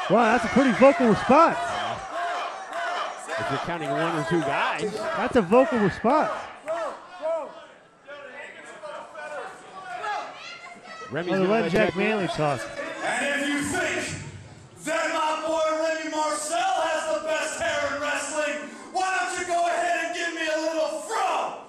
Wow, that's a pretty vocal response. If you're counting one or two guys. That's a vocal response. Remy's gonna let Jack Manley talk. And if you think that my boy Remy Marcel has the best hair in wrestling, why don't you go ahead and give me a little fro?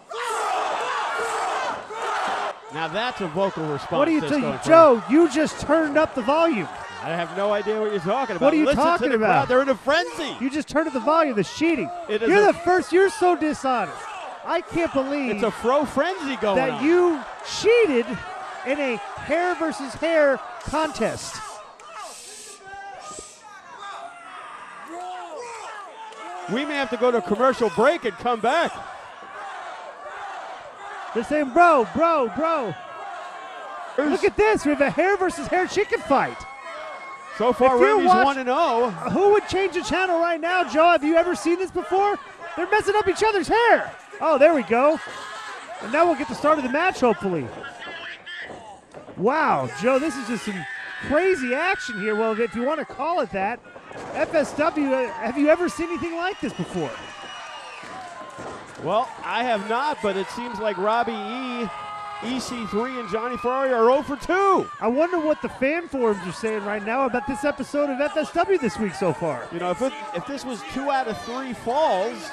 Now that's a vocal response. What are you doing? Joe, you just turned up the volume. I have no idea what you're talking about. What are you Listen talking to the about? crowd. They're in a frenzy. You just turned up the volume. That's cheating. It is You're the first. You're so dishonest. I can't believe It's a fro frenzy going that on. you cheated in a hair versus hair contest. We may have to go to a commercial break and come back. They're saying, bro. Look at this. We have a hair versus hair chicken fight. So far, If you're Remy's 1-0. Who would change the channel right now, Joe? Have you ever seen this before? They're messing up each other's hair. Oh, there we go. And now we'll get the start of the match, hopefully. Wow, Joe, this is just some crazy action here. Well, if you want to call it that, FSW, have you ever seen anything like this before? Well, I have not, but it seems like Robbie E, Ecee, and Johnny Ferrari are 0 for 2. I wonder what the fan forums are saying right now about this episode of FSW this week so far. You know, if this was 2 out of 3 falls,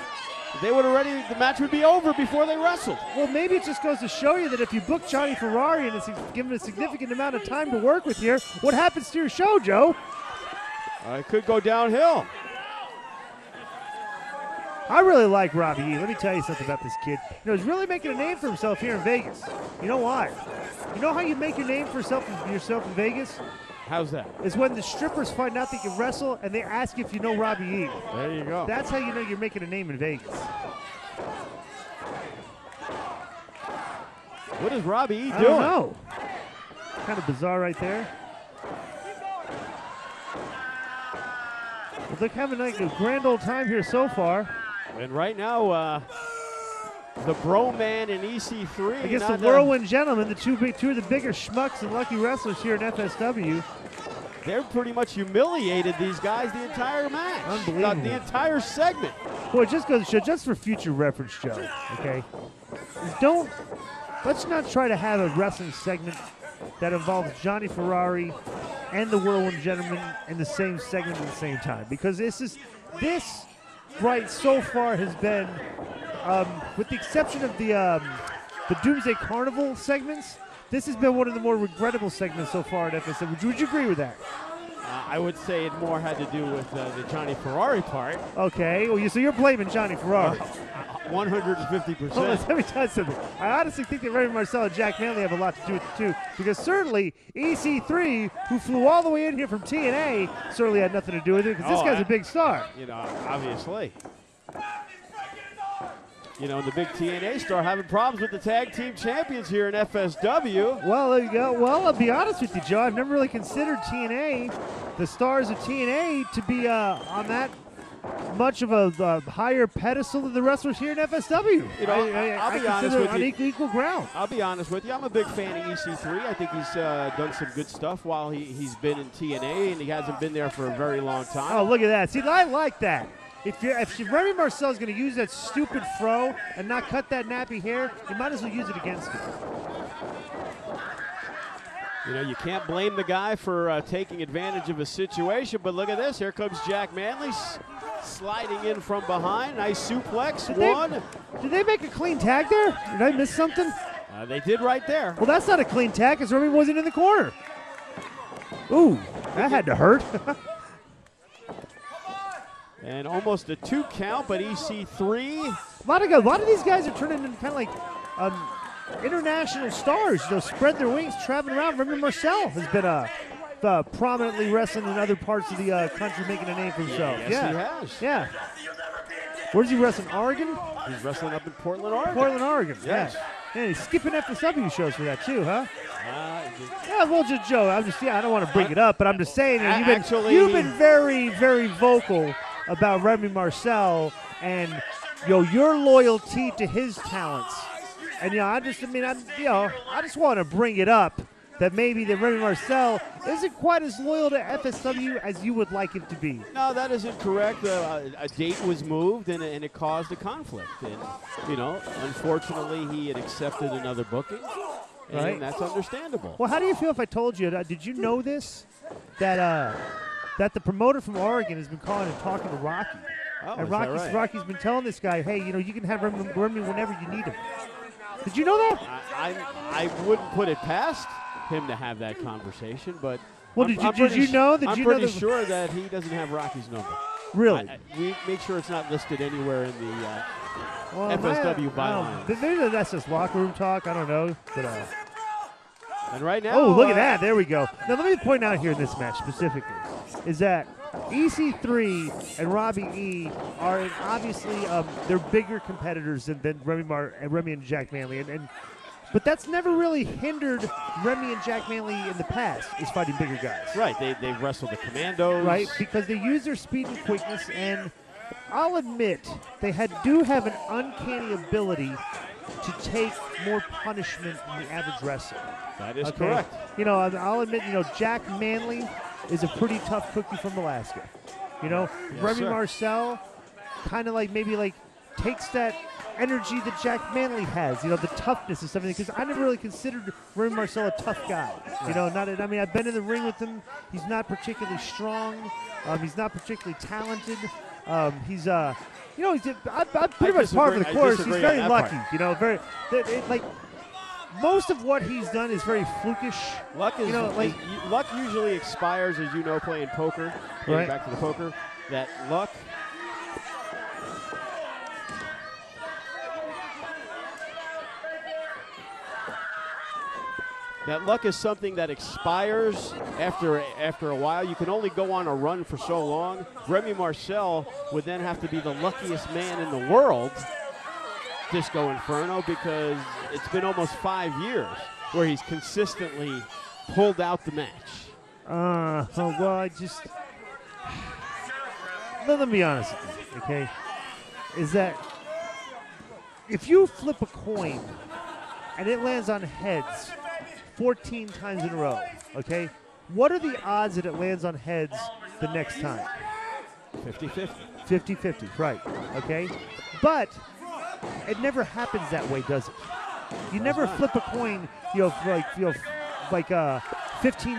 the match would be over before they wrestled. Well, maybe it just goes to show you that if you book Johnny Ferrari and it's given a significant amount of time to work with here, what happens to your show, Joe? It could go downhill. I really like Robbie E. Let me tell you something about this kid. You know, he's really making a name for himself here in Vegas. You know why? You know how you make your name for yourself in Vegas? How's that? Is when the strippers find out they can wrestle and they ask you if you know Robbie E. There you go. That's how you know you're making a name in Vegas. What is Robbie E doing? I don't know. Kind of bizarre right there. Well, they're having like a grand old time here so far. And right now, the Bro Man and EC3. I guess the Whirlwind gentlemen, the two of the bigger schmucks and lucky wrestlers here in FSW. They're pretty much humiliated these guys the entire match. Unbelievable. The entire segment. Boy, it just goes to show, just for future reference, Joe, okay? Let's not try to have a wrestling segment that involves Johnny Ferrari and the Whirlwind gentlemen in the same segment at the same time. Because this right so far has been, with the exception of the Doomsday Carnival segments, this has been one of the more regrettable segments so far at FSW. Would you agree with that? I would say it more had to do with the Johnny Ferrari part. Okay, well, so you're blaming Johnny Ferrari. 150%. Well, let me tell you something. I honestly think that Remy Marcel and Jack Manley have a lot to do with it, too, because certainly EC3, who flew all the way in here from TNA, certainly had nothing to do with it, because this guy's a big star. You know, obviously. You know, the big TNA star having problems with the tag team champions here in FSW. Well, there you go. Well, I'll be honest with you, Joe. I've never really considered TNA, the stars of TNA, to be on that much of a higher pedestal than the wrestlers here in FSW. You know, I'll be honest with you. On equal ground. I'll be honest with you. I'm a big fan of EC3. I think he's done some good stuff while he's been in TNA, and he hasn't been there for a very long time. Oh, look at that. See, I like that. If Remy Marcel is going to use that stupid fro and not cut that nappy hair, you might as well use it against him. You know, you can't blame the guy for taking advantage of a situation, but look at this. Here comes Jack Manley sliding in from behind. Nice suplex. Did they make a clean tag there? Did I miss something? They did right there. Well, that's not a clean tag because Remy wasn't in the corner. Ooh, that had to hurt. And almost a 2 count, but EC3. A lot of these guys are turning into kind of like international stars. You know, spread their wings, traveling around. Remy Marcel has been prominently wrestling in other parts of the country, making a name for himself. Yes, he has. Yeah. Where's he wrestling? Oregon? He's wrestling up in Portland, Oregon. Portland, Oregon. Yes. Yeah, he's skipping FSW shows for that too, huh? Yeah, well, just Joe. I don't want to bring it up, but I'm just saying you've been very, very vocal about Remy Marcel and your loyalty to his talents. And I just want to bring it up that maybe that Remy Marcel isn't quite as loyal to FSW as you would like him to be. No, that isn't correct. A date was moved, and it caused a conflict. And, you know, unfortunately, he had accepted another booking, and right. that's understandable. Well, how do you feel if I told you, did you know this, that the promoter from Oregon has been calling and talking to Rocky? Oh, And is that right? Rocky's been telling this guy, hey, you know, you can have Remy whenever you need him. Did you know that? I wouldn't put it past him to have that conversation, but well, did you know that? I'm pretty sure that he doesn't have Rocky's number. Really? We make sure it's not listed anywhere in the FSW byline. Maybe that's just locker room talk. I don't know. But, and right now, oh, look at that! There we go. Now let me point out here in this match specifically is that Ecee and Robbie E are obviously they're bigger competitors than Remy and Jack Manley, but that's never really hindered Remy and Jack Manley in the past is fighting bigger guys. Right, they've wrestled the Commandos. Right, because they use their speed and quickness, and I'll admit they do have an uncanny ability to take more punishment than the average wrestler. That is correct. You know, I'll admit, you know, Jack Manley is a pretty tough cookie from Alaska. You know, yes, Remy sir. Marcel kind of maybe takes that energy that Jack Manley has, you know, the toughness and stuff. Because I never really considered Remy Marcel a tough guy. Right. You know, I mean, I've been in the ring with him. He's not particularly strong. He's not particularly talented. He's you know, I'm pretty much par for the course. He's very lucky. You know, most of what he's done is very flukish. Luck is, you know, luck usually expires, as you know, playing poker. Right. Back to the poker. That luck. That luck is something that expires after a while. You can only go on a run for so long. Remy Marcel would then have to be the luckiest man in the world, Disco Inferno, because it's been almost 5 years where he's consistently pulled out the match. Well, let me be honest with you, okay? Is that if you flip a coin and it lands on heads 14 times in a row, okay, what are the odds that it lands on heads the next time? 50-50. 50-50, right, okay? But it never happens that way, does it? You never flip a coin, 15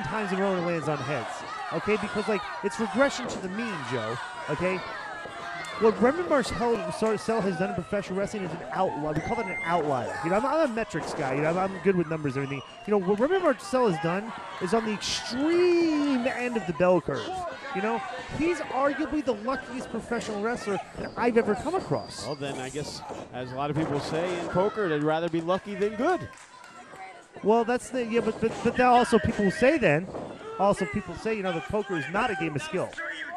times in a row and it lands on heads, okay? Because it's regression to the mean, Joe, okay? What Remy Marcel has done in professional wrestling is an outlier. We call it an outlier. You know, I'm a metrics guy. You know, I'm good with numbers and everything. You know, what Remy Marcel has done is on the extreme end of the bell curve. You know, he's arguably the luckiest professional wrestler that I've ever come across. Well, then I guess, as a lot of people say in poker, they'd rather be lucky than good. Well, that's the but also people say you know, that poker is not a game of skill.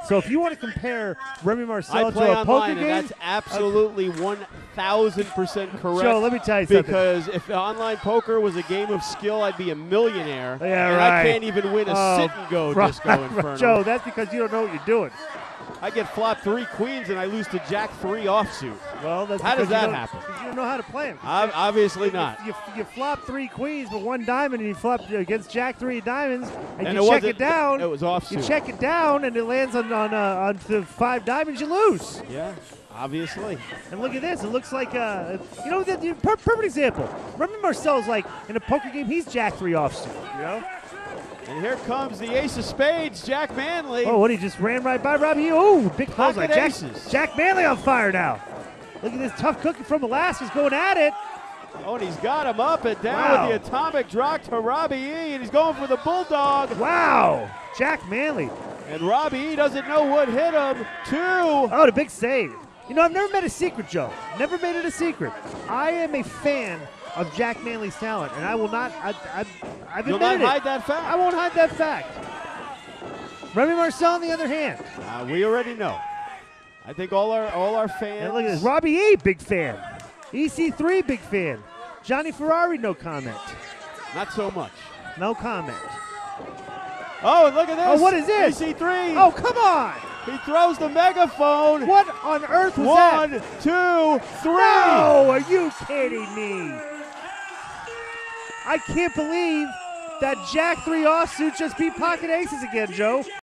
So if you want to compare Remy Marcel to a poker game, that's absolutely 1,000% correct. Joe, let me tell you something. Because if online poker was a game of skill, I'd be a millionaire. Yeah, and right. I can't even win a sit and go Disco Inferno. Joe, that's because you don't know what you're doing. I get flopped 3 queens and I lose to Jack 3 offsuit. Well, that's how does that happen? happen? You don't know how to play them. Obviously not. You flop 3 queens but 1 diamond, and you flop against Jack 3 diamonds, and you check it down. It was offsuit. You check it down, and it lands on the 5 diamonds. You lose. Yeah, obviously. And look at this. It looks like you know, the perfect example. Remy Marcel's in a poker game. He's Jack 3 offsuit. You know. And here comes the ace of spades, Jack Manley. Oh, what, he just ran right by Robbie. Oh, big clothesline. Jack Manley on fire now. Look at this tough cookie from Alaska's going at it. Oh, and he's got him up and down with the atomic drop to Robbie E, and he's going for the bulldog. Wow, Jack Manley. And Robbie E doesn't know what hit him. 2. Oh, the big save. You know, I've never made a secret, Joe. Never made it a secret. I am a fan of Jack Manley's talent, and I will not. I've You'll admitted not hide that fact. I won't hide that fact. Remy Marcel, on the other hand, we already know. I think all our fans. And look at this, Robbie E, big fan. EC3, big fan. Johnny Ferrari, no comment. Not so much. No comment. Oh, and look at this. Oh, what is this? EC3. Oh, come on. He throws the megaphone. What on earth was that? 1, 2, 3. No, are you kidding me? I can't believe That Jack 3 offsuit just beat Pocket Aces again, Joe.